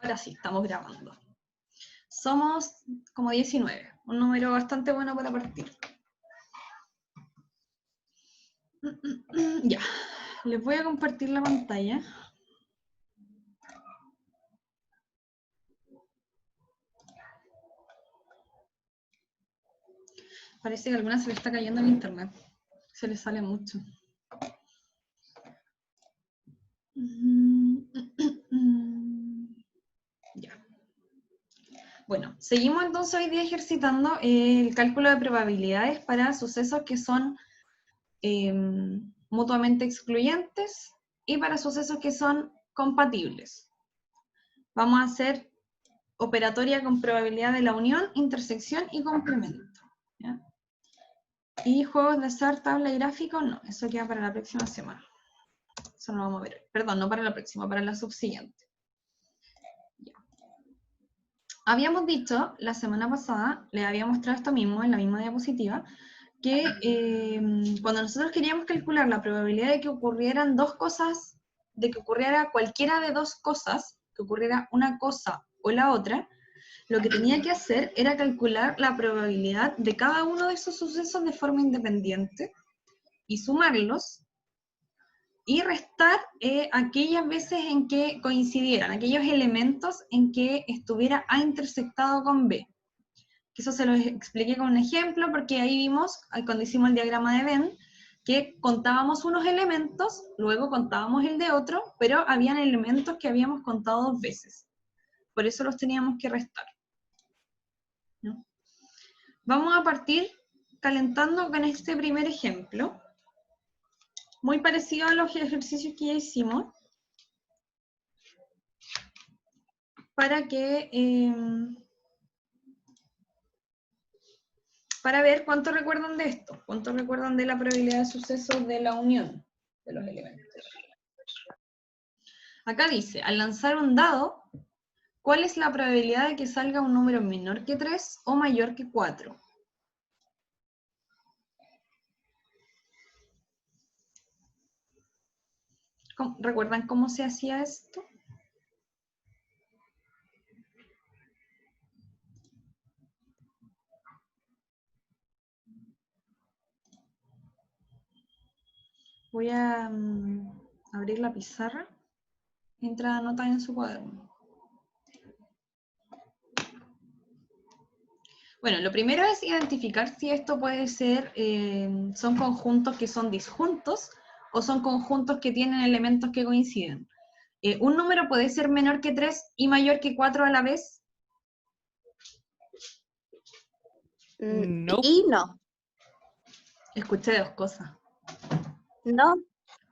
Ahora sí, estamos grabando. Somos como 19, un número bastante bueno para partir. Ya, les voy a compartir la pantalla. Parece que a alguna se le está cayendo el internet. Se le sale mucho. Ya. Bueno, seguimos entonces hoy día ejercitando el cálculo de probabilidades para sucesos que son mutuamente excluyentes y para sucesos que son compatibles. Vamos a hacer operatoria con probabilidad de la unión, intersección y complemento. ¿Ya? Y juegos de azar, tabla y gráfico, no, eso queda para la próxima semana. Eso no lo vamos a ver hoy. Perdón, no para la próxima, para la subsiguiente. Ya. Habíamos dicho la semana pasada, les había mostrado esto mismo en la misma diapositiva, que cuando nosotros queríamos calcular la probabilidad de que ocurrieran dos cosas, de que ocurriera cualquiera de dos cosas, que ocurriera una cosa o la otra, lo que tenía que hacer era calcular la probabilidad de cada uno de esos sucesos de forma independiente y sumarlos y restar aquellas veces en que coincidieran, aquellos elementos en que estuviera A intersectado con B. Que eso se lo expliqué con un ejemplo, porque ahí vimos, cuando hicimos el diagrama de Venn, que contábamos unos elementos, luego contábamos el de otro, pero habían elementos que habíamos contado dos veces. Por eso los teníamos que restar. ¿No? Vamos a partir calentando con este primer ejemplo, muy parecido a los ejercicios que ya hicimos, para ver cuánto recuerdan de esto, cuánto recuerdan de la probabilidad de sucesos de la unión de los elementos. Acá dice, al lanzar un dado, ¿cuál es la probabilidad de que salga un número menor que 3 o mayor que 4? ¿Recuerdan cómo se hacía esto? Voy a abrir la pizarra mientras anotan en su cuaderno. Bueno, lo primero es identificar si esto puede ser, son conjuntos que son disjuntos o son conjuntos que tienen elementos que coinciden. ¿Un número puede ser menor que 3 y mayor que 4 a la vez? No. Y no. Escuché dos cosas. No.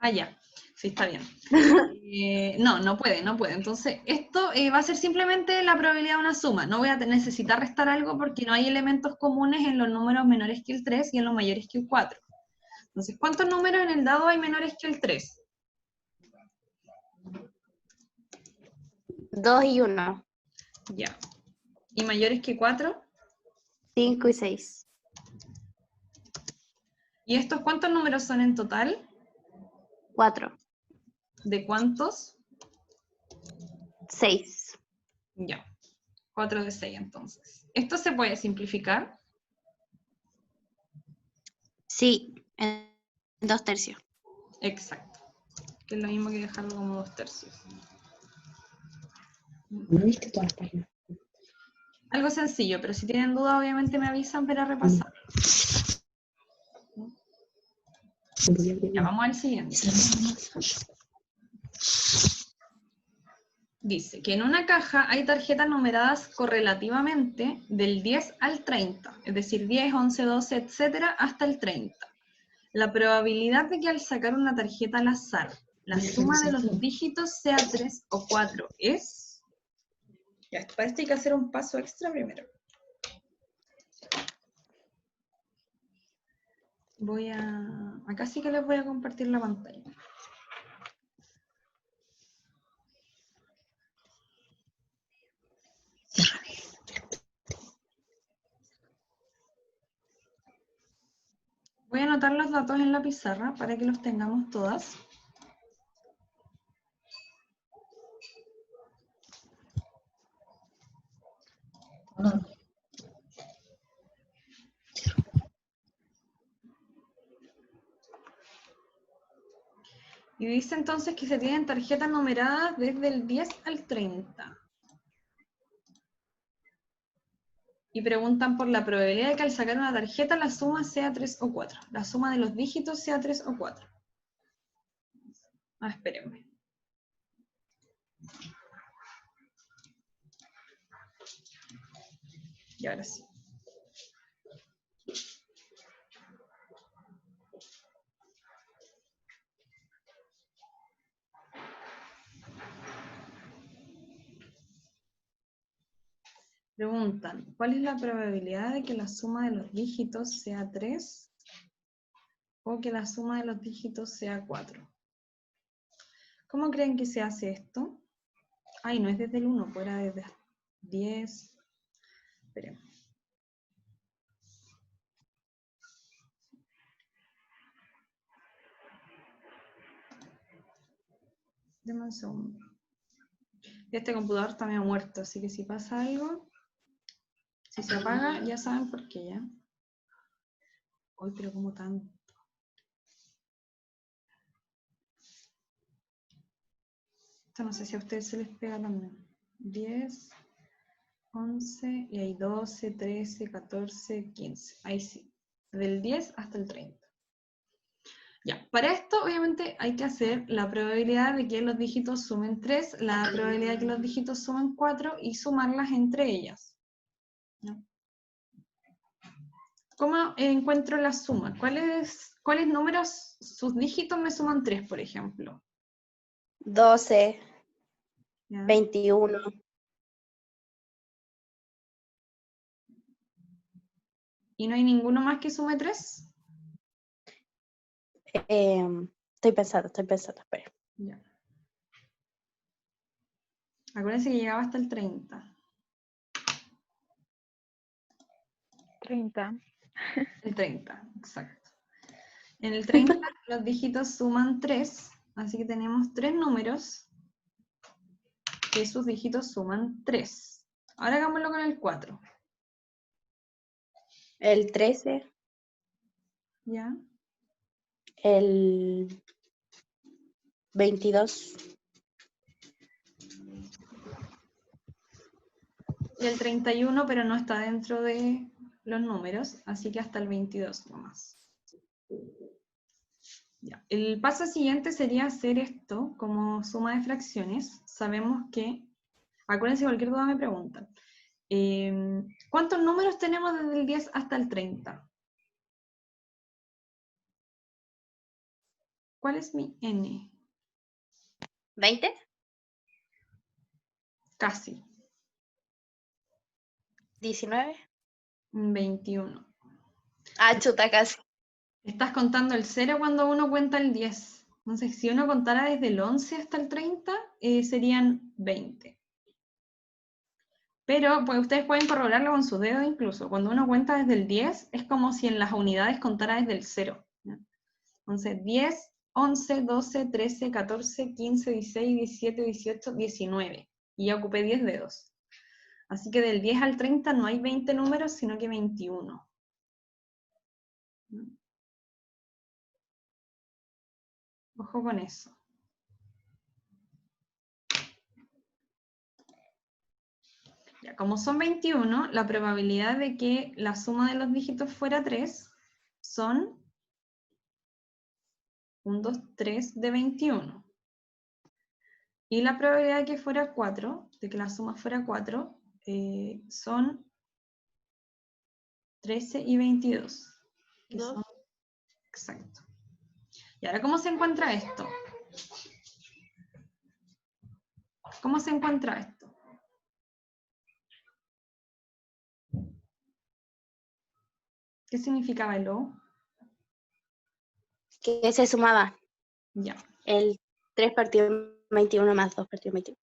Ah, ya. Sí, está bien. No, no puede. Entonces, esto va a ser simplemente la probabilidad de una suma. No voy a necesitar restar algo porque no hay elementos comunes en los números menores que el 3 y en los mayores que el 4. Entonces, ¿cuántos números en el dado hay menores que el 3? 2 y 1. Ya. ¿Y mayores que 4? 5 y 6. ¿Y estos cuántos números son en total? 4. ¿De cuántos? 6. Ya. 4 de 6 entonces. ¿Esto se puede simplificar? Sí, en 2/3. Exacto. Que es lo mismo que dejarlo como 2/3. ¿No viste todas las páginas? Algo sencillo, pero si tienen duda obviamente me avisan para repasar. Ya, vamos al siguiente. Dice que en una caja hay tarjetas numeradas correlativamente del 10 al 30, es decir, 10, 11, 12, etcétera, hasta el 30. La probabilidad de que al sacar una tarjeta al azar, la suma de los dígitos sea 3 o 4 es... Ya, para esto hay que hacer un paso extra primero. Acá sí que les voy a compartir la pantalla. Voy a anotar los datos en la pizarra para que los tengamos todas. No. Y dice entonces que se tienen tarjetas numeradas desde el 10 al 30. Y preguntan por la probabilidad de que al sacar una tarjeta la suma sea 3 o 4. La suma de los dígitos sea 3 o 4. Ah, espérenme. Y ahora sí. Preguntan, ¿cuál es la probabilidad de que la suma de los dígitos sea 3 o que la suma de los dígitos sea 4? ¿Cómo creen que se hace esto? Ay, no es desde el 1, fuera desde 10. Esperemos. Deme un segundo. Este computador está medio muerto, así que si pasa algo, si se apaga, ya saben por qué, ¿ya? Uy, pero como tanto. Esto no sé si a ustedes se les pega también. 10, 11, y hay 12, 13, 14, 15. Ahí sí. Del 10 hasta el 30. Ya, para esto obviamente hay que hacer la probabilidad de que los dígitos sumen 3, la probabilidad de que los dígitos sumen 4 y sumarlas entre ellas. ¿No? ¿Cómo encuentro la suma? ¿Cuáles números, sus dígitos me suman 3, por ejemplo? 12, ¿Ya? 21. ¿Y no hay ninguno más que sume 3? Estoy pensando, espera. Ya. Acuérdense que llegaba hasta el 30. 30. El 30, exacto. En el 30 los dígitos suman 3, así que tenemos 3 números que sus dígitos suman 3. Ahora hagámoslo con el 4. El 13, ¿Ya? el 22. Y el 31, pero no está dentro de los números, así que hasta el 22 nomás. Ya. El paso siguiente sería hacer esto como suma de fracciones. Sabemos que, acuérdense, cualquier duda me preguntan. ¿Cuántos números tenemos desde el 10 hasta el 30? ¿Cuál es mi n? ¿20? Casi. 19. 21. Ah, chuta, casi. Estás contando el 0 cuando uno cuenta el 10. Entonces, si uno contara desde el 11 hasta el 30, serían 20. Pero pues, ustedes pueden corroborarlo con sus dedos incluso. Cuando uno cuenta desde el 10, es como si en las unidades contara desde el 0. ¿Ya? Entonces, 10, 11, 12, 13, 14, 15, 16, 17, 18, 19. Y ya ocupé 10 dedos. Así que del 10 al 30 no hay 20 números, sino que 21. Ojo con eso. Ya, como son 21, la probabilidad de que la suma de los dígitos fuera 3 son 1, 2, 3 de 21. Y la probabilidad de que fuera 4, de que la suma fuera 4, son 13 y 22. Que son, exacto. Y ahora, ¿cómo se encuentra esto? ¿Cómo se encuentra esto? ¿Qué significaba el O? ¿Qué se sumaba? Ya, El 3 partido en 21 más 2 partido en 21.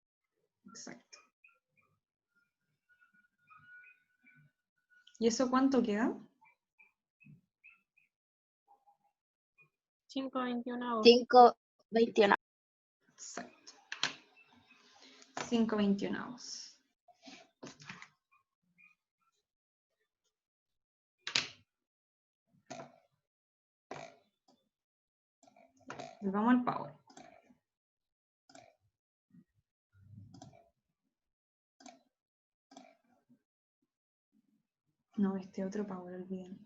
exacto. ¿Y eso cuánto queda? 5, 21. 5, 21. Exacto. 5/21. Vamos al power. No, este otro power, olviden.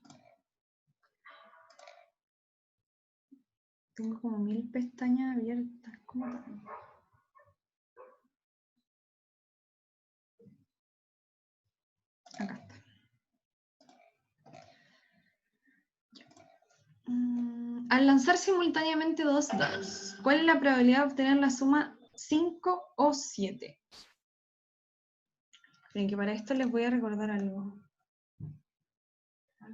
Tengo como 1000 pestañas abiertas. ¿Cómo tan? Acá está. Al lanzar simultáneamente dos dados, ¿cuál es la probabilidad de obtener la suma 5 o 7? Bien, que para esto les voy a recordar algo.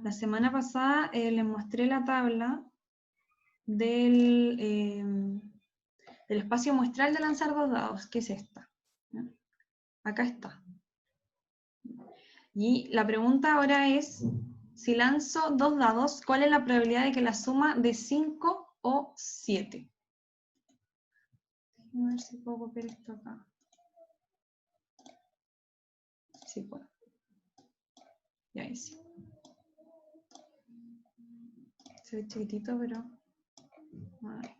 La semana pasada les mostré la tabla del espacio muestral de lanzar dos dados, que es esta. ¿No? Acá está. Y la pregunta ahora es, si lanzo dos dados, ¿cuál es la probabilidad de que la suma de 5 o 7? A ver si puedo copiar esto acá. Sí puedo. Y ahí sí. Se ve chiquitito, pero... A ver.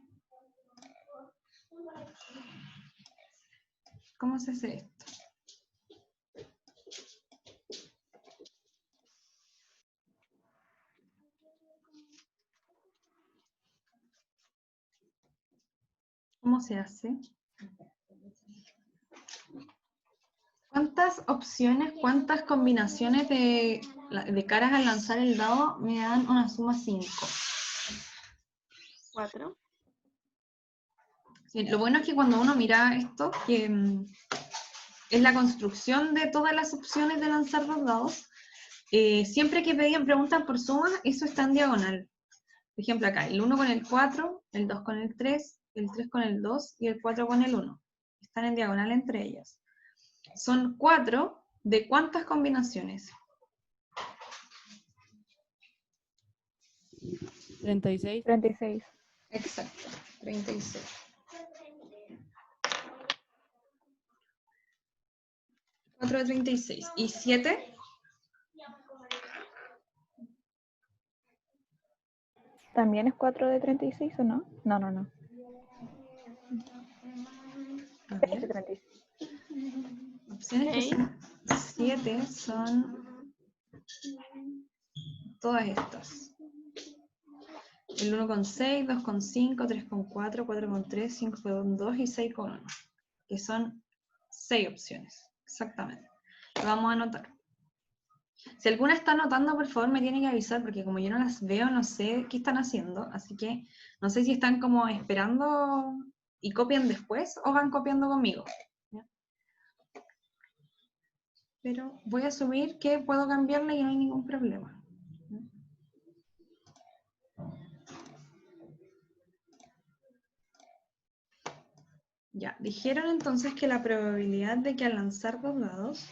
¿Cómo se hace esto? ¿Cómo se hace? ¿Cuántas opciones, cuántas combinaciones de caras al lanzar el dado me dan una suma 5? 4. Sí, lo bueno es que cuando uno mira esto, que es la construcción de todas las opciones de lanzar dos dados, siempre que preguntan por suma, eso está en diagonal. Por ejemplo, acá, el 1 con el 4, el 2 con el 3 con el 2 y el 4 con el 1. Están en diagonal entre ellas. Son 4 de ¿cuántas combinaciones? 36. 36. Exacto, 36. ¿4 de 36? ¿Y 7? ¿También es 4 de 36 o no? No, no, no. A 6 de ver. 36. Opciones que son 7 son todas estas. El 1 con 6, 2 con 5, 3 con 4, 4 con 3, 5 con 2 y 6 con 1. Que son 6 opciones, exactamente. Lo vamos a anotar. Si alguna está anotando, por favor me tiene que avisar, porque como yo no las veo, no sé qué están haciendo, así que no sé si están como esperando y copian después o van copiando conmigo. ¿Ya? Pero voy a asumir que puedo cambiarla y no hay ningún problema. Ya, dijeron entonces que la probabilidad de que al lanzar dos dados,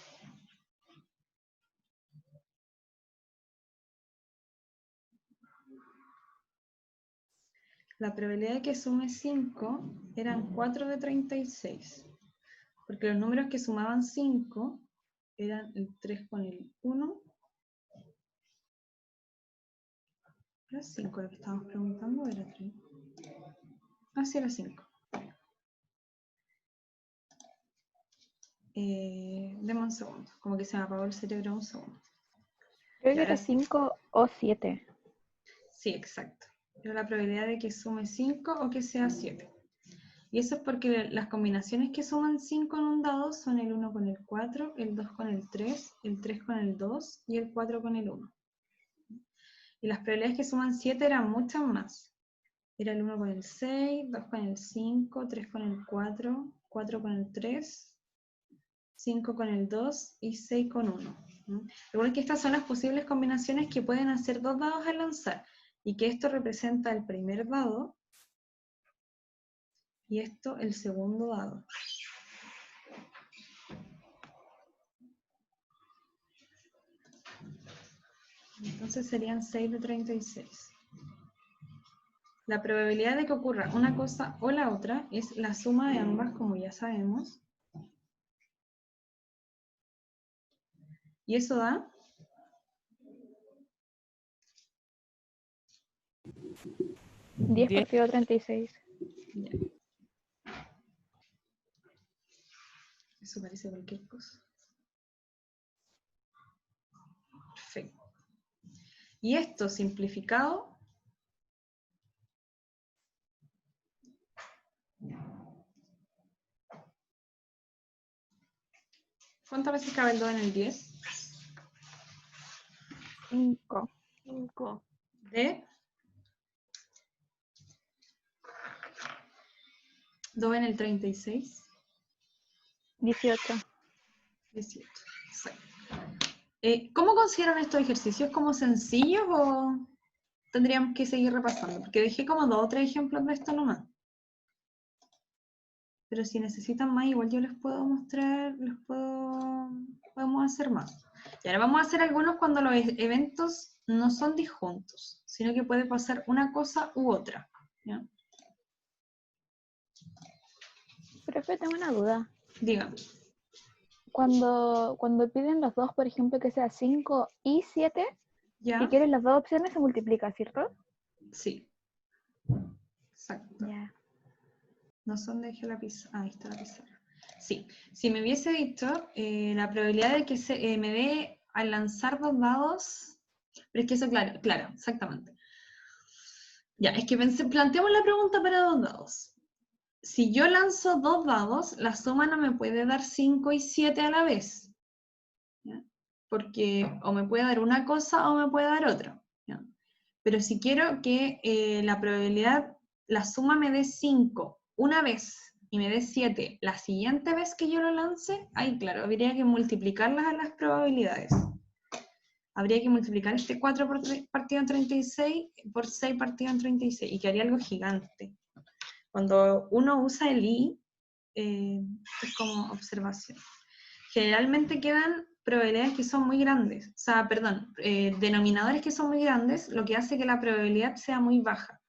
la probabilidad de que sume 5 eran 4 de 36, porque los números que sumaban 5 eran el 3 con el 1. ¿Era 5 lo que estábamos preguntando o era 3? Ah, sí, era 5. Deme un segundo, como que se me apagó el cerebro un segundo. Creo Y que ahora era sí. 5 o 7. Sí, exacto. Era la probabilidad de que sume 5 o que sea 7. Y eso es porque las combinaciones que suman 5 en un dado son el 1 con el 4, el 2 con el 3 con el 2 y el 4 con el 1. Y las probabilidades que suman 7 eran muchas más. Era el 1 con el 6, 2 con el 5, 3 con el 4, 4 con el 3, 5 con el 2 y 6 con 1. Recuerden que estas son las posibles combinaciones que pueden hacer dos dados al lanzar, y que esto representa el primer dado, y esto el segundo dado. Entonces serían 6 de 36. La probabilidad de que ocurra una cosa o la otra es la suma de ambas, como ya sabemos. Y eso da 10 partido 36. Ya. Eso parece cualquier cosa. Perfecto. Y esto simplificado, ¿cuántas veces cabe el 2 en el 10? 5. 5. De 2 en el 36. 18. 18. Exacto. ¿Cómo consideran estos ejercicios? ¿Como sencillos o tendríamos que seguir repasando? Porque dejé como 2 o 3 ejemplos de esto nomás. Pero si necesitan más, igual yo les puedo mostrar, podemos hacer más. Y ahora vamos a hacer algunos cuando los eventos no son disjuntos, sino que puede pasar una cosa u otra. ¿Ya? Profe, tengo una duda. Dígame. Cuando piden los dos, por ejemplo, que sea 5 y 7, ¿Ya? si quieres las dos opciones se multiplica, ¿cierto? Sí. Exacto. Ya. No son de la pizarra. Ahí está la pizarra. Sí. Si me hubiese dicho la probabilidad de que me dé al lanzar 2 dados, pero es que eso, claro, exactamente. Ya, es que planteamos la pregunta para 2 dados. Si yo lanzo 2 dados, la suma no me puede dar 5 y 7 a la vez. ¿Ya? Porque o me puede dar una cosa o me puede dar otra. ¿Ya? Pero si quiero que la probabilidad, la suma me dé 5 una vez y me dé 7 la siguiente vez que yo lo lance, ahí claro, habría que multiplicarlas a las probabilidades. Habría que multiplicar este 4 partido en 36 por 6 partido en 36 y quedaría algo gigante. Cuando uno usa el i, es como observación. Generalmente quedan probabilidades que son muy grandes, o sea, perdón, denominadores que son muy grandes, lo que hace que la probabilidad sea muy baja.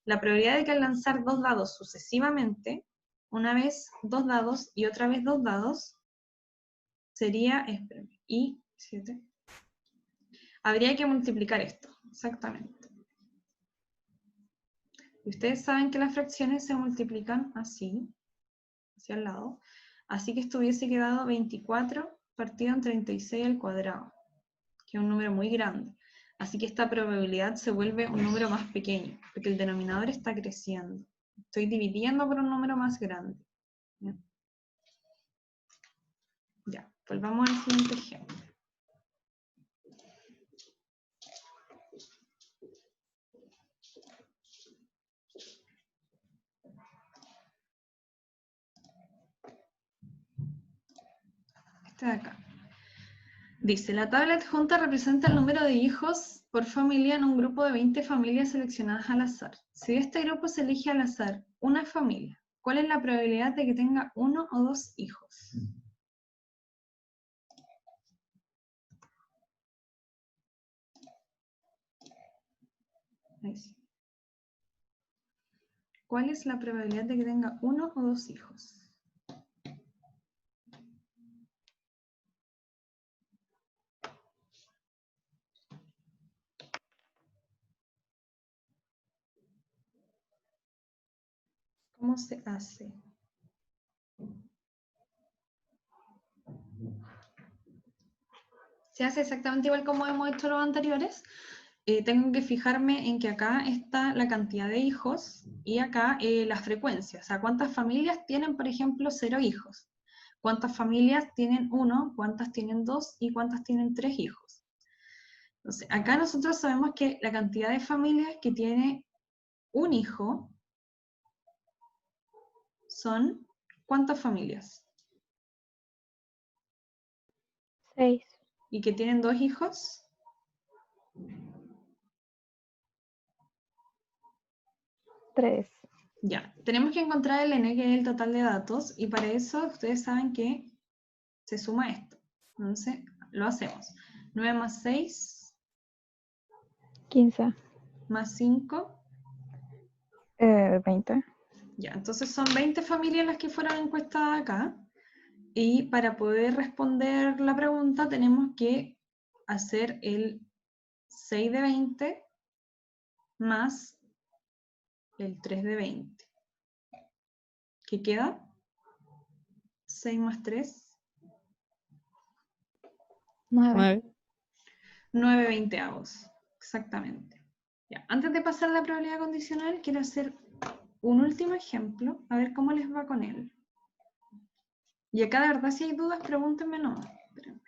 La probabilidad de que al lanzar 2 dados sucesivamente, una vez 2 dados y otra vez 2 dados, sería, espérame, i 7. Habría que multiplicar esto, exactamente. Y ustedes saben que las fracciones se multiplican así, hacia el lado. Así que esto hubiese quedado 24 partido en 36 al cuadrado, que es un número muy grande. Así que esta probabilidad se vuelve un número más pequeño, porque el denominador está creciendo. Estoy dividiendo por un número más grande. Ya, volvamos al siguiente ejemplo. Este de acá. Dice, la tabla adjunta representa el número de hijos por familia en un grupo de 20 familias seleccionadas al azar. Si de este grupo se elige al azar una familia, ¿cuál es la probabilidad de que tenga 1 o 2 hijos? Ahí sí. ¿Cuál es la probabilidad de que tenga 1 o 2 hijos? ¿Cómo se hace? Se hace exactamente igual como hemos hecho los anteriores. Tengo que fijarme en que acá está la cantidad de hijos y acá la frecuencia. O sea, cuántas familias tienen, por ejemplo, 0 hijos. Cuántas familias tienen 1, cuántas tienen 2 y cuántas tienen 3 hijos. Entonces, acá nosotros sabemos que la cantidad de familias que tiene un hijo son, ¿cuántas familias? 6. ¿Y que tienen 2 hijos? 3. Ya, tenemos que encontrar el n, que es el total de datos, y para eso ustedes saben que se suma esto. Entonces, lo hacemos. 9 más 6, 15. más 5. 20. Ya, entonces son 20 familias las que fueron encuestadas acá. Y para poder responder la pregunta tenemos que hacer el 6 de 20 más el 3 de 20. ¿Qué queda? 6 más 3. 9. 9 veinteavos. Exactamente. Ya. Antes de pasar a la probabilidad condicional, quiero hacer un último ejemplo, a ver cómo les va con él. Y acá, de verdad, si hay dudas, pregúntenme nomás. Espérenme.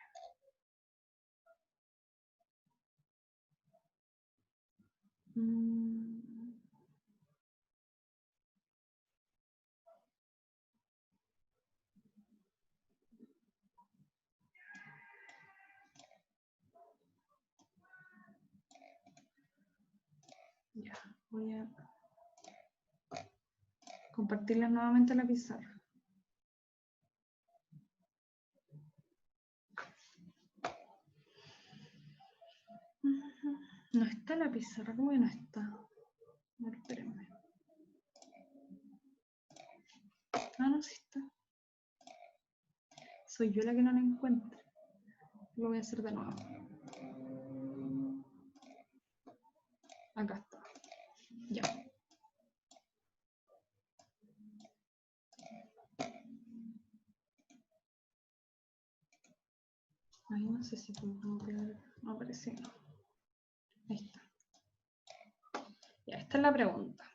Ya, voy a compartirles nuevamente la pizarra. No está la pizarra, ¿cómo que no está? A ver, espérenme. Ah, no, sí está. Soy yo la que no la encuentro. Lo voy a hacer de nuevo. Acá está. Ya. Ahí no sé si puedo pegar. No, parece que no. Ahí está. Ya, esta es la pregunta.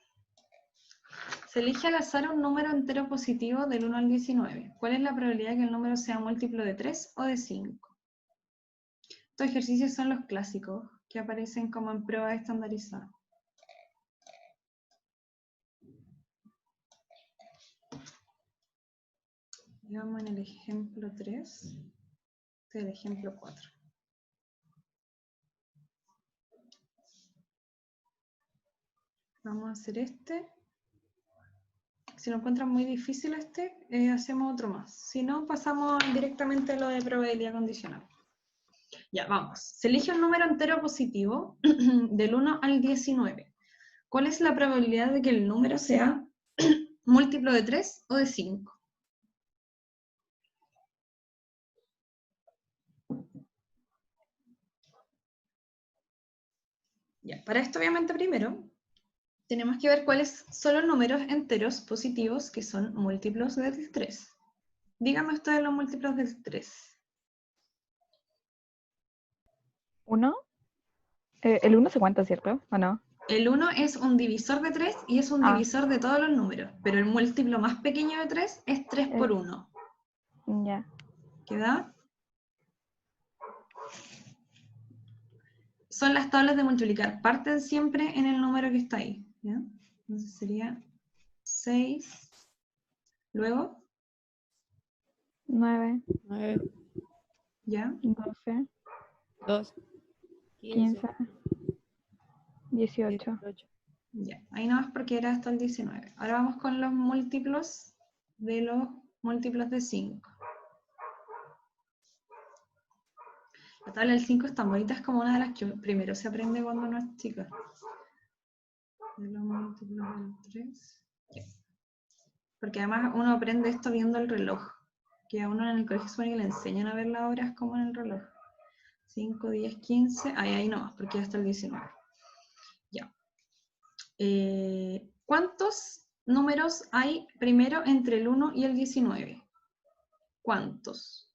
Se elige al azar un número entero positivo del 1 al 19. ¿Cuál es la probabilidad de que el número sea múltiplo de 3 o de 5? Estos ejercicios son los clásicos que aparecen como en pruebas estandarizadas. Digamos en el ejemplo 3, este es el ejemplo 4. Vamos a hacer este. Si lo encuentran muy difícil este, hacemos otro más. Si no, pasamos directamente a lo de probabilidad condicional. Ya, vamos. Se elige un número entero positivo del 1 al 19. ¿Cuál es la probabilidad de que el número sea múltiplo de 3 o de 5? Ya, para esto obviamente primero tenemos que ver cuáles son los números enteros positivos que son múltiplos del 3. Díganme ustedes los múltiplos del 3. 1. El 1 se cuenta, ¿cierto? ¿O no? El 1 es un divisor de 3 y es un divisor de todos los números, pero el múltiplo más pequeño de 3 es 3 por 1. Ya. ¿Queda? Son las tablas de multiplicar. Parten siempre en el número que está ahí. ¿Ya? Entonces sería 6. Luego, 9, 9, ¿ya? 12, 2, 15, 18. 18. Ya. Ahí nomás porque era hasta el 19. Ahora vamos con los múltiplos de 5. La tabla del 5 es tan bonita, es como una de las que primero se aprende cuando uno es chica. De los múltiplos del 3. Porque además uno aprende esto viendo el reloj. Que a uno en el colegio supone que le enseñan a ver las horas como en el reloj. 5, 10, 15. Ahí nomás, porque ya está el 19. Ya. ¿Cuántos números hay primero entre el 1 y el 19? ¿Cuántos?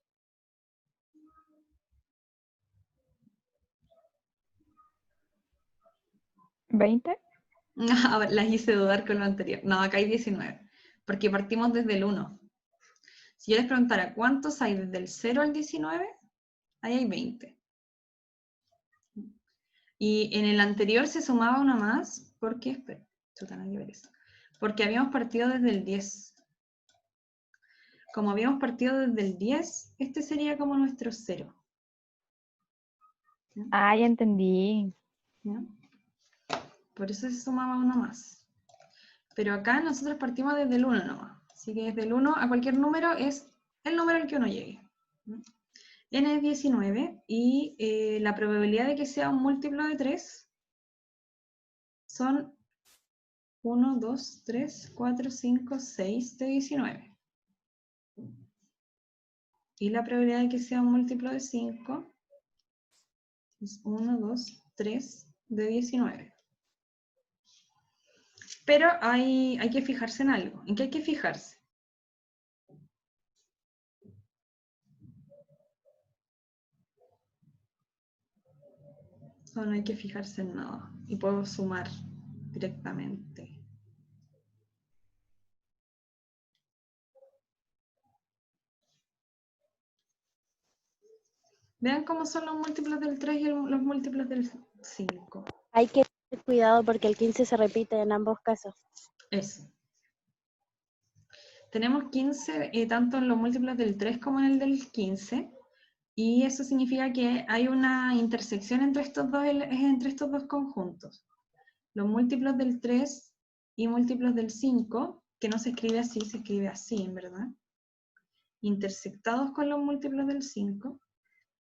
¿20? A ver, las hice dudar con lo anterior. No, acá hay 19. Porque partimos desde el 1. Si yo les preguntara cuántos hay desde el 0 al 19, ahí hay 20. Y en el anterior se sumaba una más, porque, espera, chuta, no hay que ver eso. Porque habíamos partido desde el 10. Como habíamos partido desde el 10, este sería como nuestro 0. Ah, ya entendí. ¿Ya? Por eso se sumaba uno más. Pero acá nosotros partimos desde el 1 nomás. Así que desde el 1 a cualquier número es el número al que uno llegue. N es 19 y la probabilidad de que sea un múltiplo de 3 son 1, 2, 3, 4, 5, 6 de 19. Y la probabilidad de que sea un múltiplo de 5 es 1, 2, 3 de 19. Pero hay que fijarse en algo. ¿En qué hay que fijarse? So, no hay que fijarse en nada. Y puedo sumar directamente. Vean cómo son los múltiplos del 3 y los múltiplos del 5. Hay que tener cuidado porque el 15 se repite en ambos casos. Eso. Tenemos 15 tanto en los múltiplos del 3 como en el del 15. Y eso significa que hay una intersección entre estos dos conjuntos. Los múltiplos del 3 y múltiplos del 5, que no se escribe así, se escribe así, en verdad. Intersectados con los múltiplos del 5,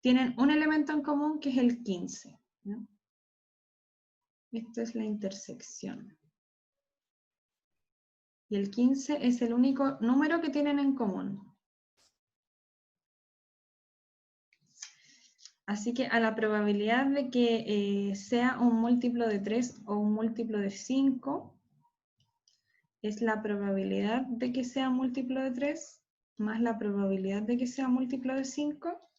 tienen un elemento en común que es el 15. ¿No? Esto es la intersección. Y el 15 es el único número que tienen en común. Así que a la probabilidad de que sea un múltiplo de 3 o un múltiplo de 5, es la probabilidad de que sea múltiplo de 3 más la probabilidad de que sea múltiplo de 5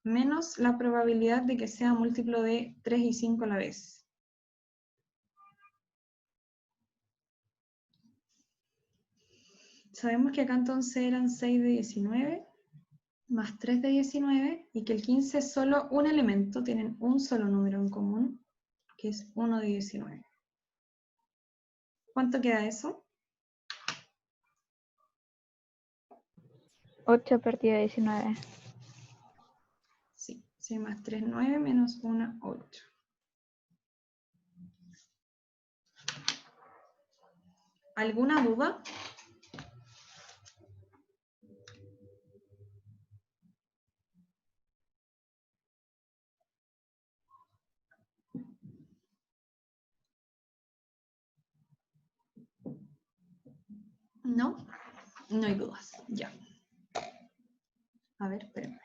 menos la probabilidad de que sea múltiplo de 3 y 5 a la vez. Sabemos que acá entonces eran 6 de 19 más 3 de 19 y que el 15 es solo un elemento, tienen un solo número en común, que es 1 de 19. ¿Cuánto queda eso? 8 partido de 19. Sí, 6 más 3, 9, menos 1, 8. ¿Alguna duda? ¿No? No hay dudas, ya. A ver, espérenme.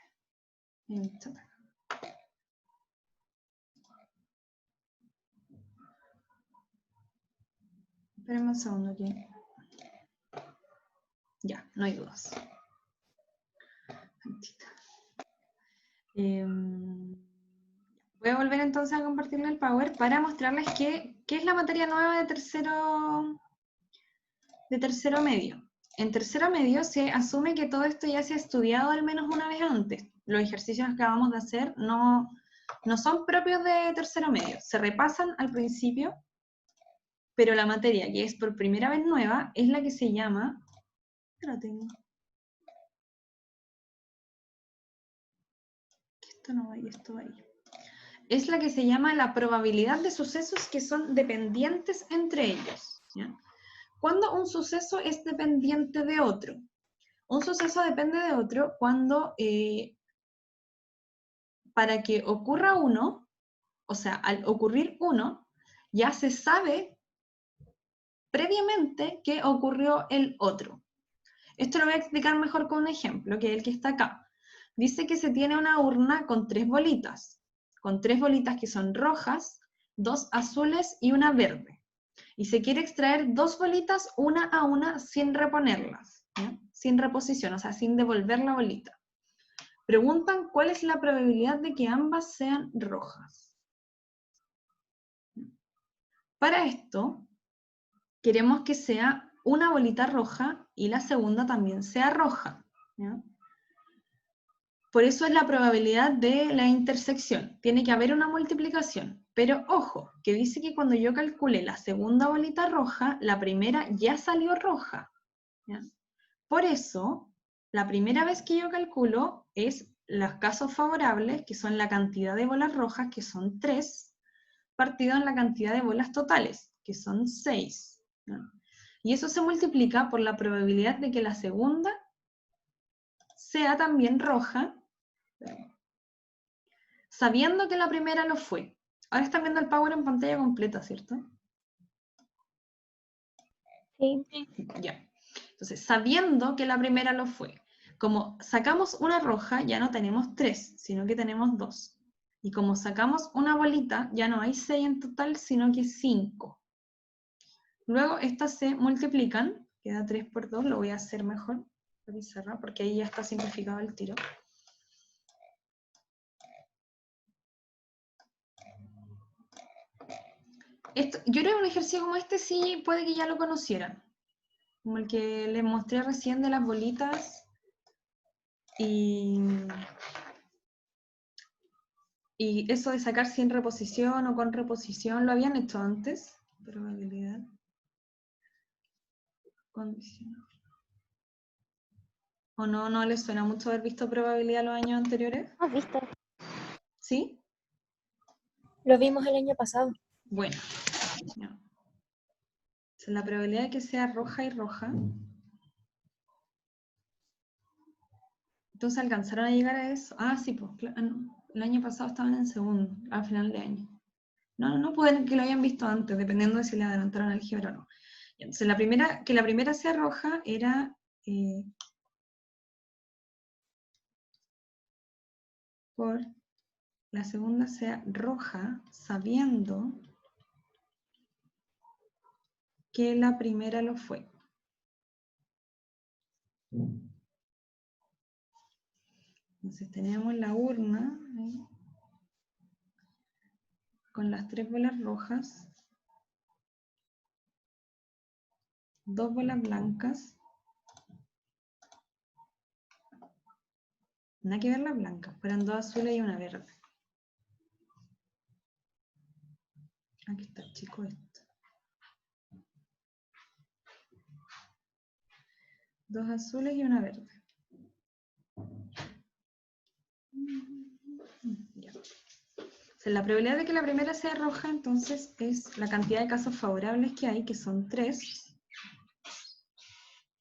Espérenme un segundo aquí. Ya, no hay dudas. Voy a volver entonces a compartirle el Power para mostrarles qué es la materia nueva de tercero medio. En tercero medio se asume que todo esto ya se ha estudiado al menos una vez antes. Los ejercicios que acabamos de hacer no son propios de tercero medio. Se repasan al principio, pero la materia que es por primera vez nueva es la que se llama... La tengo. Esto no va ahí, esto va ahí. Es la que se llama la probabilidad de sucesos que son dependientes entre ellos. ¿Ya? ¿Cuándo un suceso es dependiente de otro? Un suceso depende de otro cuando para que ocurra uno, o sea, al ocurrir uno, ya se sabe previamente que ocurrió el otro. Esto lo voy a explicar mejor con un ejemplo, que es el que está acá. Dice que se tiene una urna con 3 bolitas que son rojas, 2 azules y una verde. Y se quiere extraer 2 bolitas una a una sin reponerlas, ¿ya? Sin reposición, o sea, sin devolver la bolita. Preguntan cuál es la probabilidad de que ambas sean rojas. Para esto, queremos que sea una bolita roja y la segunda también sea roja, ¿ya? Por eso es la probabilidad de la intersección. Tiene que haber una multiplicación. Pero ojo, que dice que cuando yo calcule la segunda bolita roja, la primera ya salió roja, ¿ya? Por eso, la primera vez que yo calculo es los casos favorables, que son la cantidad de bolas rojas, que son 3, partido en la cantidad de bolas totales, que son 6. ¿No? Y eso se multiplica por la probabilidad de que la segunda sea también roja, sabiendo que la primera lo fue. Ahora están viendo el Power en pantalla completa, ¿cierto? Sí. Ya. Entonces, sabiendo que la primera lo fue, como sacamos una roja, ya no tenemos 3, sino que tenemos 2. Y como sacamos una bolita, ya no hay 6 en total, sino que 5. Luego estas se multiplican, queda 3 por 2, lo voy a hacer mejor, porque ahí ya está simplificado el tiro. Yo creo que un ejercicio como este sí puede que ya lo conocieran. Como el que les mostré recién de las bolitas. Y eso de sacar sin reposición o con reposición, ¿lo habían hecho antes? Probabilidad. Condicional. ¿O no les suena mucho haber visto probabilidad los años anteriores? ¿Has visto? ¿Sí? Lo vimos el año pasado. Bueno. Ya. Entonces, la probabilidad de que sea roja y roja. Entonces, ¿alcanzaron a llegar a eso? Ah, sí, pues no. El año pasado estaban en segundo, al final de año. No, pueden que lo hayan visto antes, dependiendo de si le adelantaron álgebra o no. Entonces, que la primera sea roja era por la segunda sea roja, sabiendo que la primera lo fue. Entonces tenemos la urna con las 3 bolas rojas, 2 bolas blancas. Nada que ver las blancas, fueron 2 azules y una verde. Aquí está, chico, esto. 2 azules y una verde. Ya. O sea, la probabilidad de que la primera sea roja, entonces, es la cantidad de casos favorables que hay, que son 3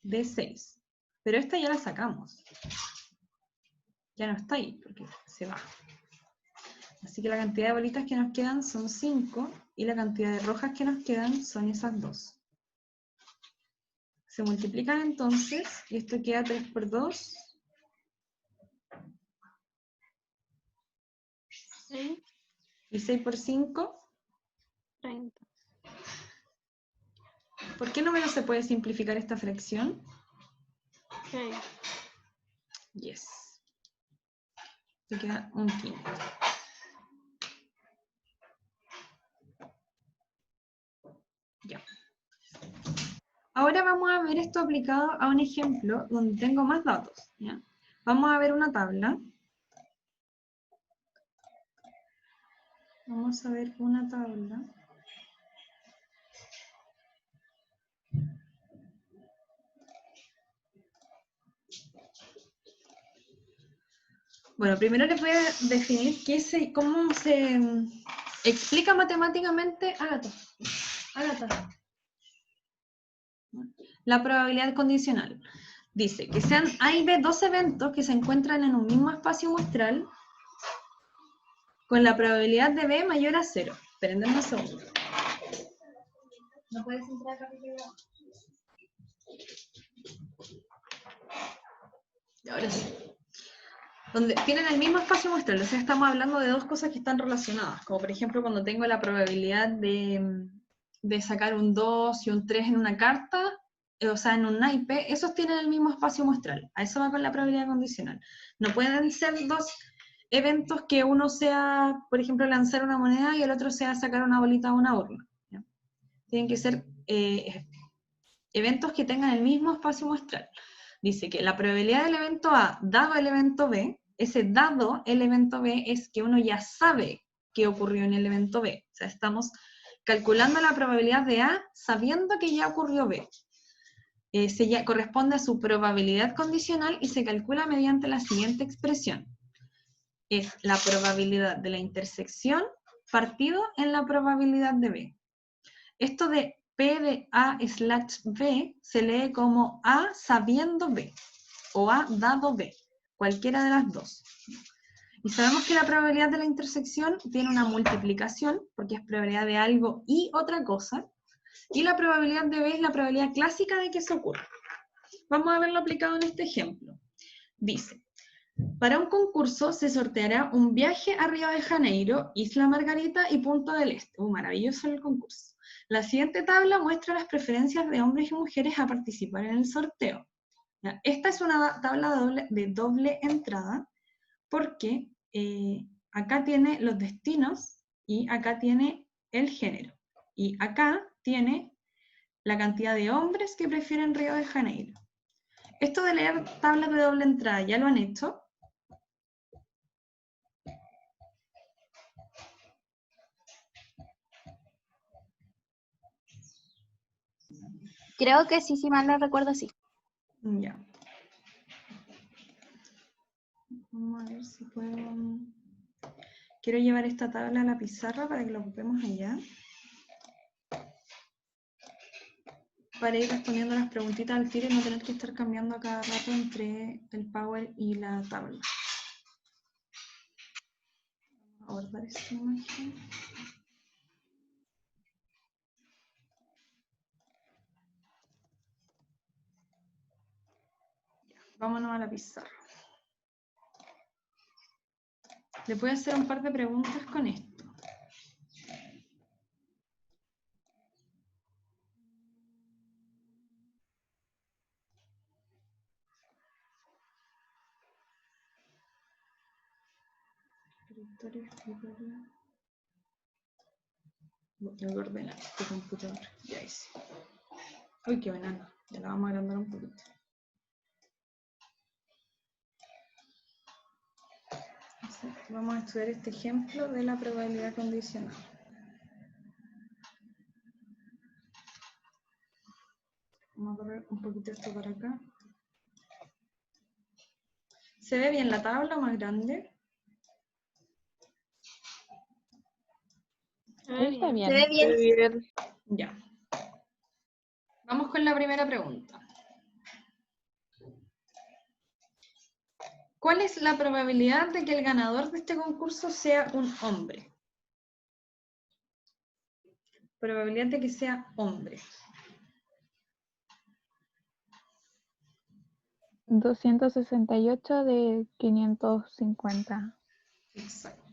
de 6. Pero esta ya la sacamos. Ya no está ahí, porque se va. Así que la cantidad de bolitas que nos quedan son 5, y la cantidad de rojas que nos quedan son esas 2. Se multiplican entonces, y esto queda 3 por 2. 6, Y 6 por 5. 30. ¿Por qué número se puede simplificar esta fracción? 6. Yes. Se queda un quinto. Ya. Ahora vamos a ver esto aplicado a un ejemplo donde tengo más datos. ¿Ya? Vamos a ver una tabla. Vamos a ver una tabla. Bueno, primero les voy a definir cómo se explica matemáticamente Ágata. La probabilidad condicional. Dice que sean A y B dos eventos que se encuentran en un mismo espacio muestral con la probabilidad de B mayor a 0. Esperen, denme un segundo. No puedes entrar acá. Y ahora sí. Donde tienen el mismo espacio muestral, o sea, estamos hablando de dos cosas que están relacionadas, como por ejemplo cuando tengo la probabilidad de sacar un 2 y un 3 en una carta, o sea, en un naipe, esos tienen el mismo espacio muestral. A eso va con la probabilidad condicional. No pueden ser dos eventos que uno sea, por ejemplo, lanzar una moneda y el otro sea sacar una bolita a una urna. ¿Ya? Tienen que ser eventos que tengan el mismo espacio muestral. Dice que la probabilidad del evento A dado el evento B, ese dado el evento B es que uno ya sabe qué ocurrió en el evento B. O sea, estamos calculando la probabilidad de A sabiendo que ya ocurrió B. Corresponde a su probabilidad condicional y se calcula mediante la siguiente expresión. Es la probabilidad de la intersección partido en la probabilidad de B. Esto de P de A/B se lee como A sabiendo B o A dado B, cualquiera de las dos. Y sabemos que la probabilidad de la intersección tiene una multiplicación, porque es probabilidad de algo y otra cosa, y la probabilidad de B es la probabilidad clásica de que eso ocurra. Vamos a verlo aplicado en este ejemplo. Dice, para un concurso se sorteará un viaje a Río de Janeiro, Isla Margarita y Punta del Este. Maravilloso el concurso. La siguiente tabla muestra las preferencias de hombres y mujeres a participar en el sorteo. Esta es una tabla de doble entrada porque acá tiene los destinos y acá tiene el género. Y acá tiene la cantidad de hombres que prefieren Río de Janeiro. Esto de leer tablas de doble entrada, ¿ya lo han hecho? Creo que sí, si mal no recuerdo, sí. Ya. Vamos a ver si puedo... Quiero llevar esta tabla a la pizarra para que la ocupemos allá. Para ir respondiendo las preguntitas al tiro y no tener que estar cambiando a cada rato entre el Power y la tabla. Vamos a guardar esta imagen. Vámonos a la pizarra. Le voy a hacer un par de preguntas con esto. Voy a ordenar este computador. Ya hice. Uy, qué banana. Ya la vamos a agrandar un poquito. Vamos a estudiar este ejemplo de la probabilidad condicional. Vamos a correr un poquito esto para acá. ¿Se ve bien la tabla más grande? Ahí está bien. Se ve bien. Ya. Vamos con la primera pregunta. ¿Cuál es la probabilidad de que el ganador de este concurso sea un hombre? Probabilidad de que sea hombre. 268 de 550. Exacto.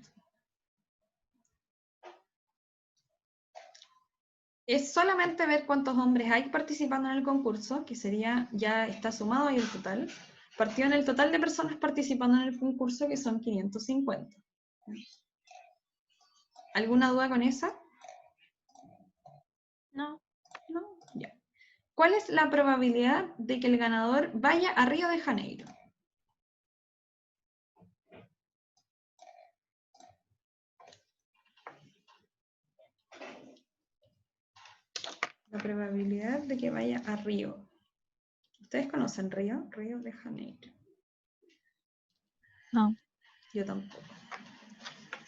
Es solamente ver cuántos hombres hay participando en el concurso, que sería, ya está sumado ahí el total. Partido en el total de personas participando en el concurso, que son 550. ¿Alguna duda con esa? No. No, ya. ¿Cuál es la probabilidad de que el ganador vaya a Río de Janeiro? La probabilidad de que vaya a Río. ¿Ustedes conocen Río? Río de Janeiro. No. Yo tampoco.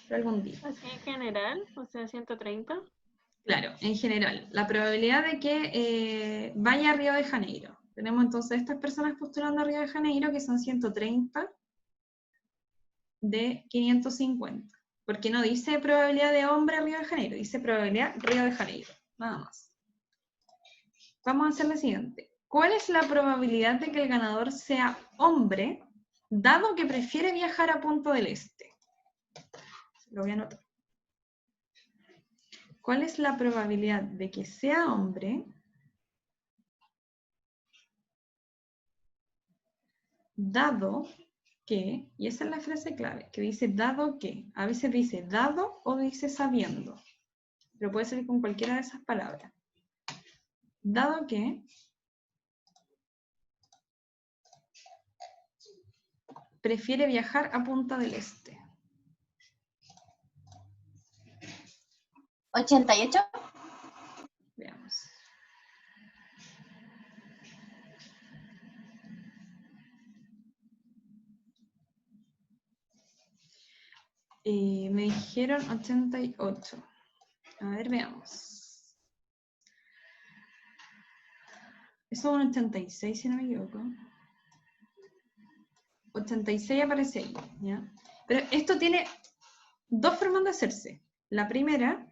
Pero algún día. Así en general, o sea, 130. Claro, en general. La probabilidad de que vaya a Río de Janeiro. Tenemos entonces estas personas postulando a Río de Janeiro, que son 130 de 550. Porque no dice probabilidad de hombre a Río de Janeiro, dice probabilidad Río de Janeiro. Nada más. Vamos a hacer la siguiente. ¿Cuál es la probabilidad de que el ganador sea hombre, dado que prefiere viajar a Punta del Este? Lo voy a anotar. ¿Cuál es la probabilidad de que sea hombre, dado que, y esa es la frase clave, que dice dado que, a veces dice dado o dice sabiendo, pero puede ser con cualquiera de esas palabras. Dado que prefiere viajar a Punta del Este. 88. Veamos. Me dijeron 88. A ver, veamos. Eso es un 86, si no me equivoco. 86 aparece ahí, ¿ya? Pero esto tiene dos formas de hacerse. La primera,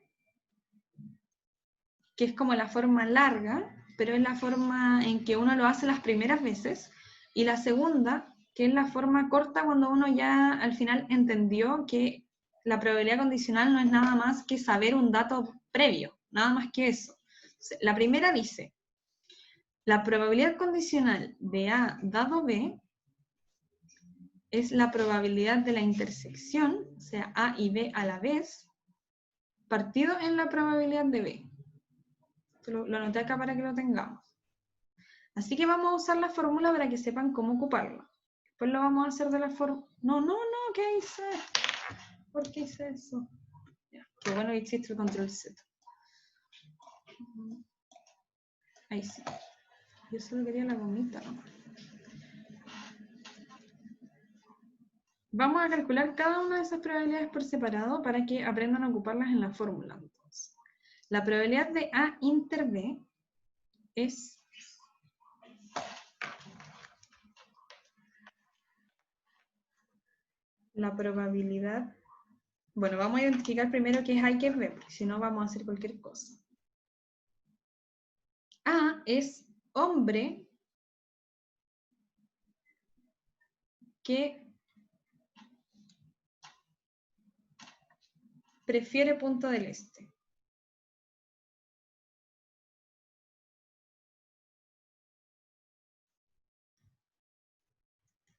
que es como la forma larga, pero es la forma en que uno lo hace las primeras veces. Y la segunda, que es la forma corta cuando uno ya al final entendió que la probabilidad condicional no es nada más que saber un dato previo, nada más que eso. La primera dice, la probabilidad condicional de A dado B es la probabilidad de la intersección, o sea, A y B a la vez, partido en la probabilidad de B. Lo anoté acá para que lo tengamos. Así que vamos a usar la fórmula para que sepan cómo ocuparla. Después lo vamos a hacer de la forma... No, ¿qué hice? ¿Por qué hice eso? Ya, qué bueno que existe el control Z. Ahí sí. Yo solo quería la gomita, ¿no? Vamos a calcular cada una de esas probabilidades por separado para que aprendan a ocuparlas en la fórmula. Entonces, la probabilidad de A inter B es la probabilidad... Bueno, vamos a identificar primero qué es A y qué es B, porque si no vamos a hacer cualquier cosa. A es hombre que prefiere Punta del Este.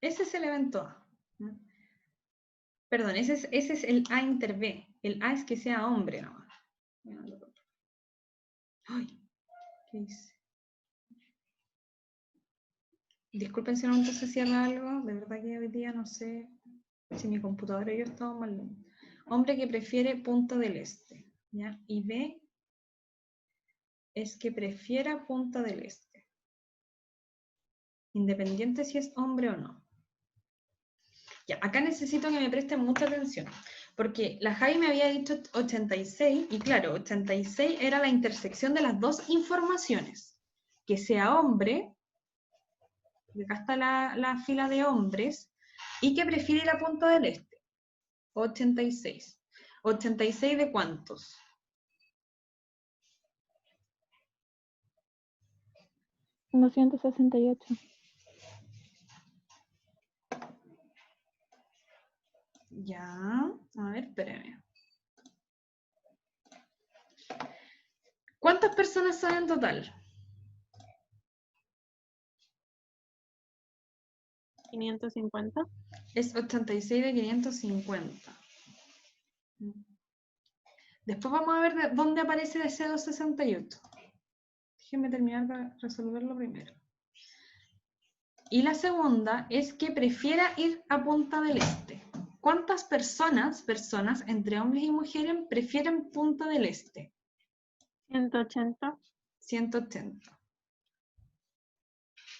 Ese es el evento A. ¿No? Perdón, ese es el A inter B. El A es que sea hombre nomás. Ay, ¿qué hice? Disculpen si no entonces cierra algo. De verdad que hoy día no sé si mi computadora y yo estamos mal. Hombre que prefiere Punta del Este. ¿Ya? Y B es que prefiera Punta del Este. Independiente si es hombre o no. Ya, acá necesito que me presten mucha atención, porque la Javi me había dicho 86, y claro, 86 era la intersección de las dos informaciones. Que sea hombre, y acá está la fila de hombres, y que prefiere ir a Punta del Este. 86. ¿86 de cuántos? $268. Ya, a ver, espérame. ¿Cuántas personas son en total? 550. Es 86 de 550. Después vamos a ver de dónde aparece ese 268. Déjenme terminar de resolverlo primero. Y la segunda es que prefiera ir a Punta del Este. ¿Cuántas personas entre hombres y mujeres prefieren Punta del Este? 180. 180.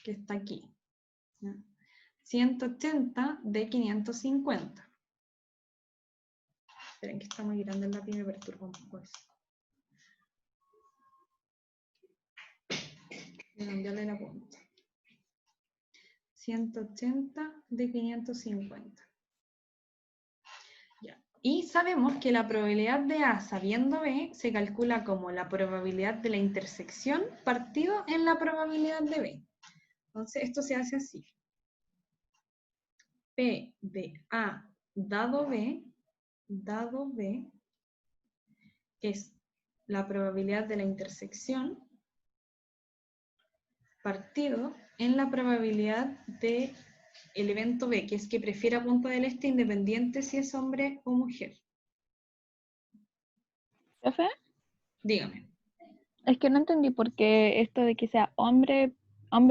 Que está aquí. 180 de 550. Esperen que está muy grande el lápiz y me perturba un poco eso. Voy a cambiarle la punta. 180 de 550. Ya. Y sabemos que la probabilidad de A sabiendo B se calcula como la probabilidad de la intersección partido en la probabilidad de B. Entonces esto se hace así. P de A dado B es la probabilidad de la intersección partido en la probabilidad de el evento B, que es que prefiera Punta del Este independiente si es hombre o mujer. ¿Profe? Dígame. Es que no entendí por qué esto de que sea hombre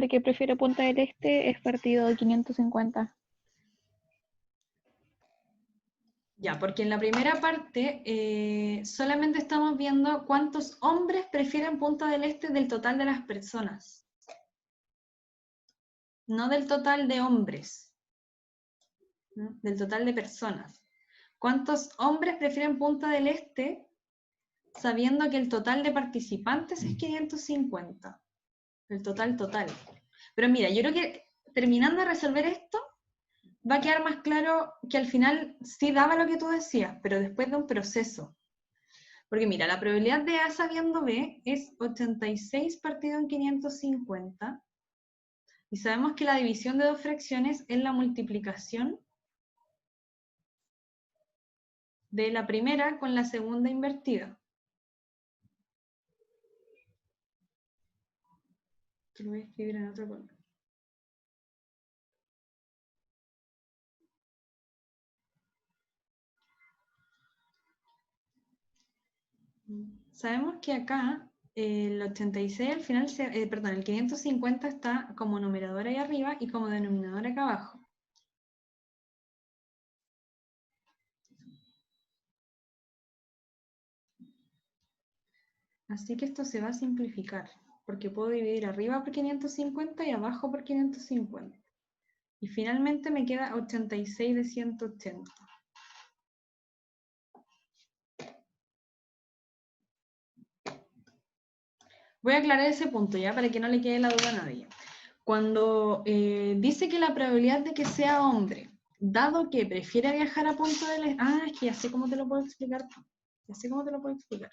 que prefiere Punta del Este es partido de 550. Ya, porque en la primera parte solamente estamos viendo cuántos hombres prefieren Punta del Este del total de las personas. No del total de hombres, ¿no? Del total de personas. ¿Cuántos hombres prefieren Punta del Este sabiendo que el total de participantes es 550? El total. Pero mira, yo creo que terminando de resolver esto, va a quedar más claro que al final sí daba lo que tú decías, pero después de un proceso. Porque mira, la probabilidad de A sabiendo B es 86 partido en 550. Y sabemos que la división de dos fracciones es la multiplicación de la primera con la segunda invertida. Lo voy a escribir en otro color. Sabemos que acá el 86 al final, perdón, el 550 está como numerador ahí arriba y como denominador acá abajo. Así que esto se va a simplificar, porque puedo dividir arriba por 550 y abajo por 550. Y finalmente me queda 86 de 180. Voy a aclarar ese punto ya, para que no le quede la duda a nadie. Cuando dice que la probabilidad de que sea hombre, dado que prefiere viajar a punto del... Ah, es que ya sé cómo te lo puedo explicar. Ya sé cómo te lo puedo explicar.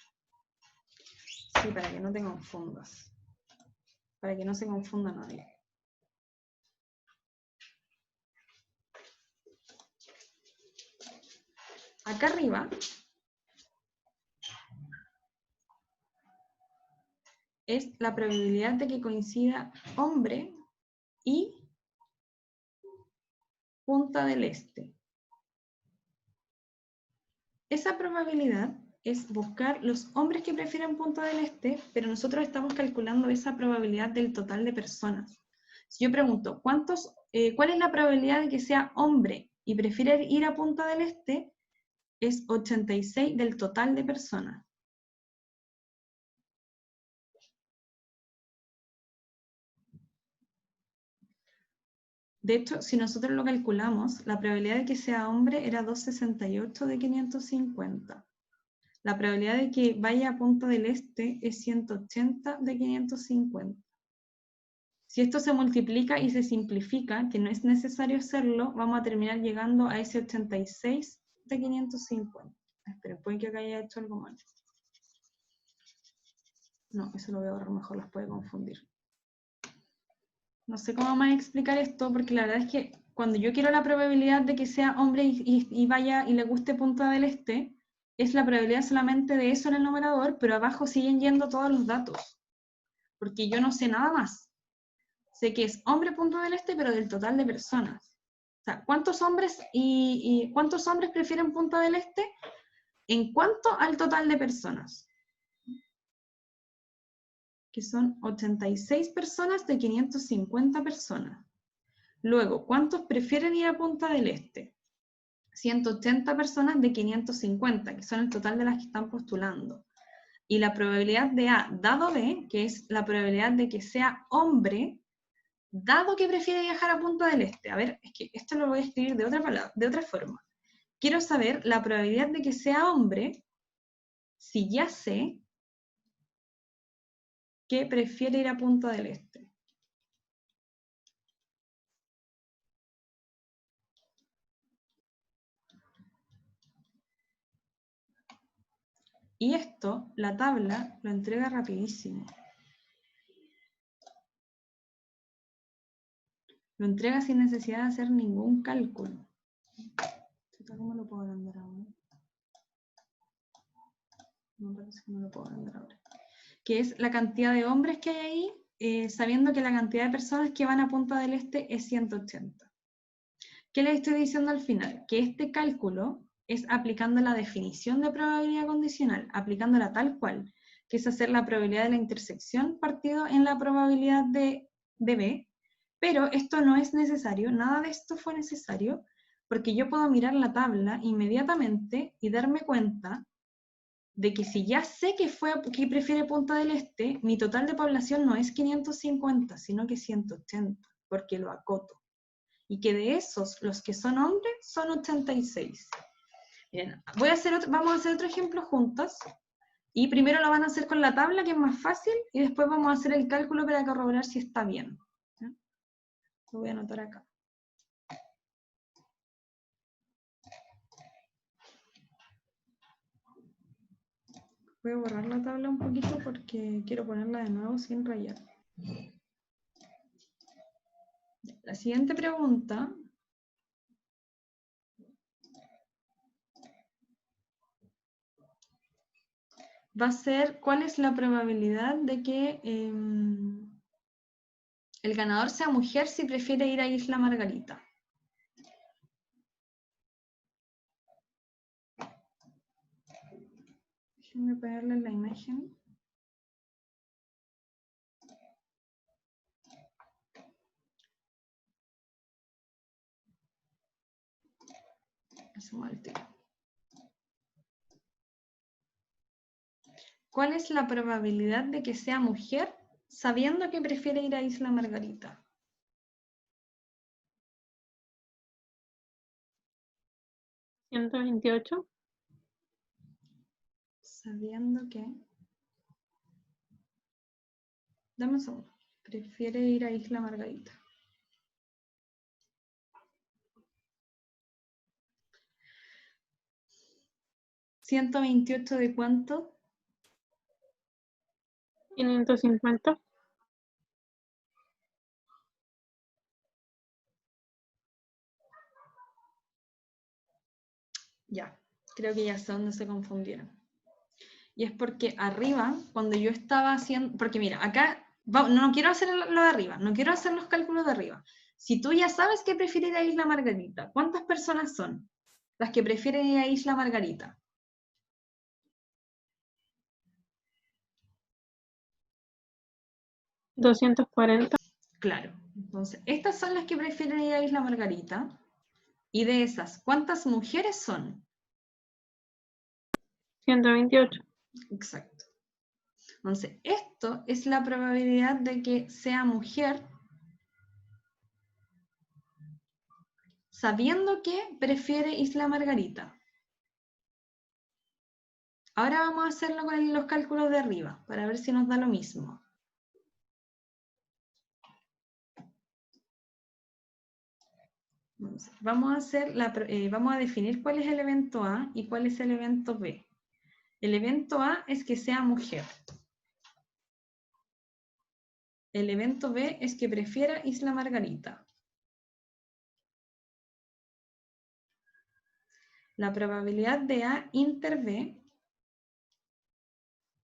Sí, para que no te confundas. Para que no se confunda nadie. Acá arriba es la probabilidad de que coincida hombre y punta del este. Esa probabilidad es buscar los hombres que prefieren punta del este, pero nosotros estamos calculando esa probabilidad del total de personas. Si yo pregunto, ¿cuál es la probabilidad de que sea hombre y prefiere ir a punta del este? Es 86 del total de personas. De hecho, si nosotros lo calculamos, la probabilidad de que sea hombre era 268 de 550. La probabilidad de que vaya a punta del este es 180 de 550. Si esto se multiplica y se simplifica, que no es necesario hacerlo, vamos a terminar llegando a ese 86 de 550. Esperen, puede que acá haya hecho algo mal. No, eso lo voy a borrar mejor, las puede confundir. No sé cómo más explicar esto, porque la verdad es que cuando yo quiero la probabilidad de que sea hombre y vaya y le guste punta del este, es la probabilidad solamente de eso en el numerador, pero abajo siguen yendo todos los datos. Porque yo no sé nada más. Sé que es hombre punta del este, pero del total de personas. O sea, ¿cuántos hombres cuántos hombres prefieren punta del este en cuanto al total de personas? Que son 86 personas de 550 personas. Luego, ¿cuántos prefieren ir a punta del este? 180 personas de 550, que son el total de las que están postulando. Y la probabilidad de A dado B, que es la probabilidad de que sea hombre, dado que prefiere viajar a punta del este. A ver, es que esto lo voy a escribir de otra forma. Quiero saber la probabilidad de que sea hombre si ya sé que prefiere ir a punta del este. Y esto, la tabla, lo entrega rapidísimo. Lo entrega sin necesidad de hacer ningún cálculo. ¿Cómo lo puedo agrandar ahora? No, parece que no lo puedo agrandar ahora. Que es la cantidad de hombres que hay ahí, sabiendo que la cantidad de personas que van a punta del este es 180. ¿Qué les estoy diciendo al final? Que este cálculo es aplicando la definición de probabilidad condicional, aplicándola tal cual, que es hacer la probabilidad de la intersección partido en la probabilidad de B, pero esto no es necesario, nada de esto fue necesario, porque yo puedo mirar la tabla inmediatamente y darme cuenta de que si ya sé que prefiere punta del este, mi total de población no es 550, sino que 180, porque lo acoto. Y que de esos, los que son hombres, son 86. Bien, vamos a hacer otro ejemplo juntos. Y primero lo van a hacer con la tabla, que es más fácil, y después vamos a hacer el cálculo para corroborar si está bien. ¿Ya? Lo voy a anotar acá. Voy a borrar la tabla un poquito porque quiero ponerla de nuevo sin rayar. La siguiente pregunta va a ser ¿cuál es la probabilidad de que el ganador sea mujer si prefiere ir a Isla Margarita? Déjenme pegarle la imagen. Hacemos al tiro. ¿Cuál es la probabilidad de que sea mujer sabiendo que prefiere ir a Isla Margarita? ¿128? Sabiendo que... Dame un segundo. Prefiere ir a Isla Margarita. ¿128 de cuánto? 550. Ya, creo que ya sé dónde se confundieron. Y es porque arriba, cuando yo estaba haciendo... Porque mira, acá... No quiero hacer lo de arriba, no quiero hacer los cálculos de arriba. Si tú ya sabes que prefiere ir a Isla Margarita, ¿cuántas personas son las que prefieren ir a Isla Margarita? ¿240? Claro. Entonces, estas son las que prefieren ir a Isla Margarita. Y de esas, ¿cuántas mujeres son? 128. Exacto. Entonces, esto es la probabilidad de que sea mujer sabiendo que prefiere Isla Margarita. Ahora vamos a hacerlo con los cálculos de arriba, para ver si nos da lo mismo. Vamos a definir cuál es el evento A y cuál es el evento B. El evento A es que sea mujer. El evento B es que prefiera Isla Margarita. La probabilidad de A inter B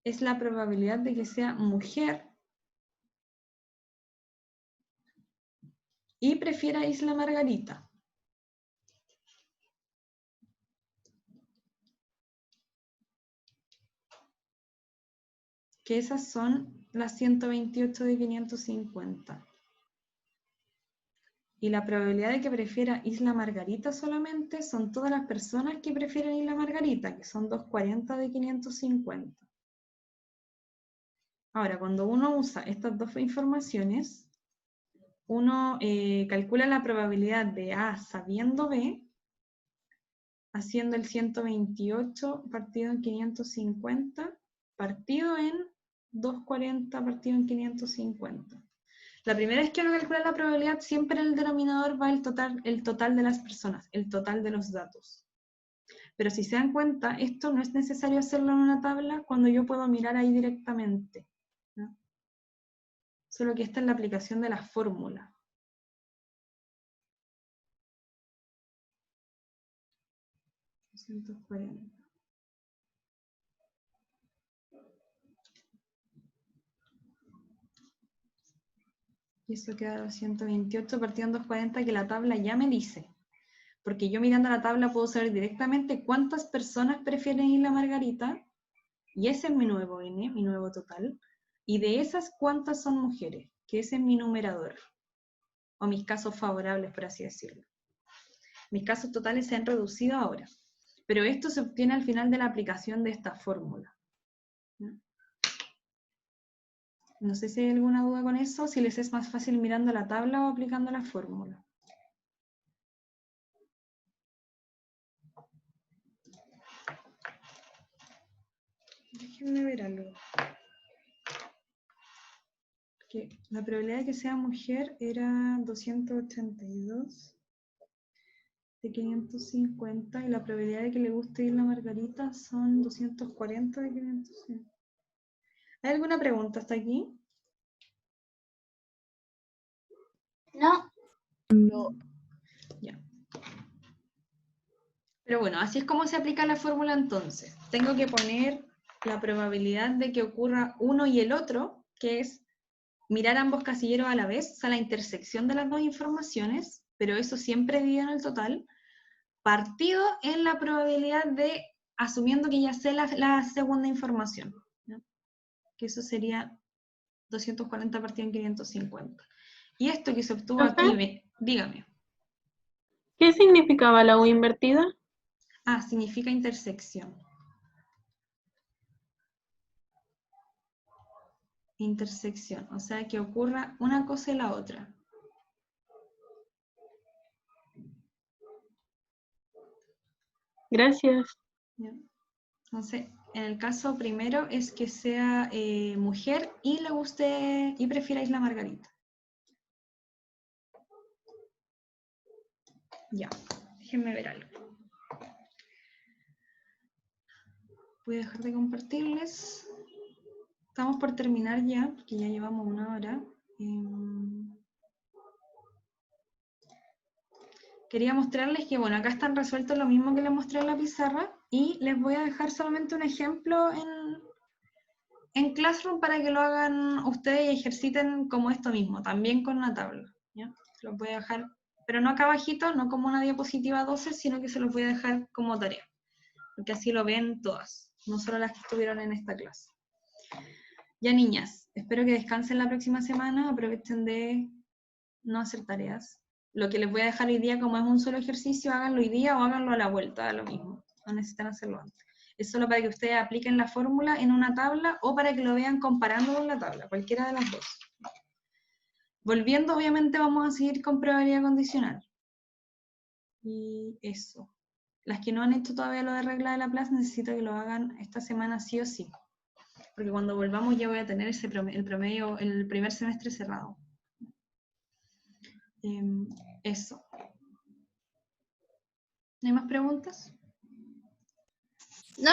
es la probabilidad de que sea mujer y prefiera Isla Margarita. Que esas son las 128 de 550. Y la probabilidad de que prefiera Isla Margarita solamente son todas las personas que prefieren Isla Margarita, que son 240 de 550. Ahora, cuando uno usa estas dos informaciones, uno calcula la probabilidad de A sabiendo B, haciendo el 128 partido en 550, partido en 240 partido en 550. La primera vez que uno calcula la probabilidad, siempre en el denominador va el total de las personas, el total de los datos. Pero si se dan cuenta, esto no es necesario hacerlo en una tabla cuando yo puedo mirar ahí directamente, ¿no? Solo que esta es la aplicación de la fórmula. Y eso queda 228 partido en 240, que la tabla ya me dice. Porque yo mirando la tabla puedo saber directamente cuántas personas prefieren Isla Margarita, y ese es mi nuevo N, mi nuevo total, y de esas cuántas son mujeres, que ese es mi numerador, o mis casos favorables, por así decirlo. Mis casos totales se han reducido ahora, pero esto se obtiene al final de la aplicación de esta fórmula. No sé si hay alguna duda con eso, si les es más fácil mirando la tabla o aplicando la fórmula. Déjenme ver algo. Que la probabilidad de que sea mujer era 282 de 550 y la probabilidad de que le guste Isla Margarita son 240 de 550. ¿Hay alguna pregunta hasta aquí? No. Ya. Pero bueno, así es como se aplica la fórmula entonces. Tengo que poner la probabilidad de que ocurra uno y el otro, que es mirar ambos casilleros a la vez, o sea, la intersección de las dos informaciones, pero eso siempre dividido en el total, partido en la probabilidad de, asumiendo que ya sé la segunda información, ¿no? Que eso sería 240 partido en 550. Y esto que se obtuvo aquí, dígame. ¿Qué significaba la U invertida? Ah, significa intersección. Intersección, o sea, que ocurra una cosa y la otra. Gracias. ¿Ya? Entonces, en el caso primero es que sea mujer y le guste y prefiera Isla Margarita. Ya, déjenme ver algo. Voy a dejar de compartirles. Estamos por terminar ya, porque ya llevamos 1 hora. Quería mostrarles que, bueno, acá están resueltos lo mismo que les mostré en la pizarra y les voy a dejar solamente un ejemplo en Classroom para que lo hagan ustedes y ejerciten como esto mismo, también con una tabla. ¿Ya? Los voy a dejar, pero no acá abajito, no como una diapositiva 12, sino que se los voy a dejar como tarea, porque así lo ven todas, no solo las que estuvieron en esta clase. Ya niñas, espero que descansen la próxima semana, aprovechen de no hacer tareas. Lo que les voy a dejar hoy día, como es un solo ejercicio, háganlo hoy día o háganlo a la vuelta, da lo mismo. No necesitan hacerlo antes. Es solo para que ustedes apliquen la fórmula en una tabla o para que lo vean comparando con la tabla, cualquiera de las dos. Volviendo, obviamente, vamos a seguir con probabilidad condicional. Y eso. Las que no han hecho todavía lo de regla de Laplace, necesito que lo hagan esta semana sí o sí. Porque cuando volvamos ya voy a tener el promedio, el primer semestre cerrado. Eso. ¿No hay más preguntas? No,